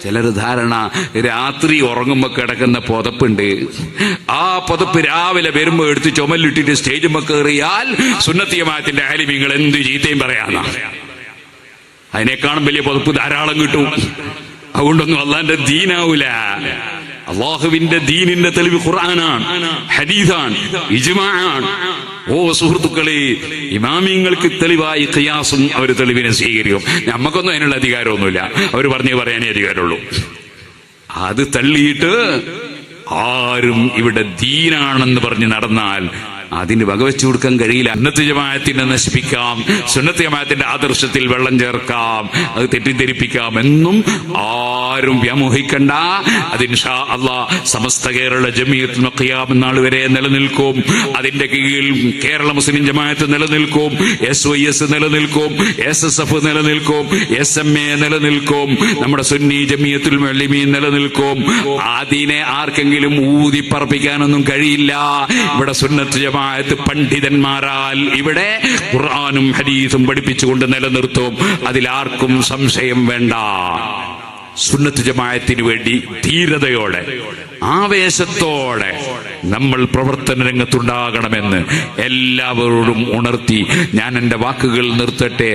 ചിലർ ധാരണ രാത്രി ഉറങ്ങുമ്പോ കിടക്കുന്ന പുതപ്പുണ്ട്, ആ പുതപ്പ് രാവിലെ വരുമ്പോ എടുത്ത് ചുമലിട്ടിട്ട് സ്റ്റേജുമ്പോ കയറിയാൽ സുന്നത്ത് ജമാഅത്തിന്റെ ആലിമീങ്ങൾ എന്ത് ചീത്തയും പറയാന്നാ. അതിനേക്കാളും വലിയ പുതപ്പ് ധാരാളം കിട്ടും. അതുകൊണ്ടൊന്നും അള്ളാന്റെ ദീനാവൂല. അള്ളാഹുവിന്റെ ദീനിന്റെ തെളിവ് ഖുർആനാണ്, ഹദീസാണ്, ഇജ്മാഅാണ്. ഓ സുഹൃത്തുക്കളെ, ഇമാമിങ്ങൾക്ക് തെളിവായി ഖിയാസും അവർ തെളിവിനെ സ്വീകരിക്കും. നമുക്കൊന്നും അതിനുള്ള അധികാരമൊന്നുമില്ല, അവർ പറഞ്ഞു പറയാനേ അധികാരമുള്ളൂ. അത് തള്ളിയിട്ട് ആരും ഇവിടെ ദീനാണെന്ന് പറഞ്ഞ് നടന്നാൽ അതിന് വകവെച്ചു കൊടുക്കാൻ കഴിയില്ല. സുന്നത്ത് ജമാഅത്തിനെ നശിപ്പിക്കാം, സുന്നത്ത് ജമാഅത്തിന്റെ ആദർശത്തിൽ വെള്ളം ചേർക്കാം, അത് തെറ്റിദ്ധരിപ്പിക്കാം എന്നും ആരും വ്യാമോഹിക്കണ്ട. അത് ഇൻഷാ അല്ലാഹ് സമസ്ത കേരള ജമിയത്തുൽ ഖിയാമത്ത് നാൾ വരെ നിലനിൽക്കും. അതിന്റെ കീഴിൽ കേരള മുസ്ലിം ജമാഅത്ത് നിലനിൽക്കും, SYS നിലനിൽക്കും, SSF നിലനിൽക്കും, SMA നിലനിൽക്കും, നമ്മുടെ സുന്നി ജമിയത്തുൽ മുഅല്ലിമീൻ നിലനിൽക്കും. അതിനെ ആർക്കെങ്കിലും ഊതിപ്പറപ്പിക്കാനൊന്നും കഴിയില്ല. ഇവിടെ സുന്നത്ത് ജമാഅത്ത് പണ്ഡിതന്മാരാൽ ഇവിടെ ഖുർആനും ഹദീസും പഠിപ്പിച്ചുകൊണ്ട് നിലനിർത്തും. അതിലാർക്കും സംശയം വേണ്ട. സുന്നത്ത് ജമാഅത്തിന് വേണ്ടി ധീരതയോടെ ആവേശത്തോടെ നമ്മൾ പ്രവർത്തന രംഗത്തുണ്ടാകണമെന്ന് എല്ലാവരോടും ഉണർത്തി ഞാൻ എന്റെ വാക്കുകൾ നിർത്തട്ടെ.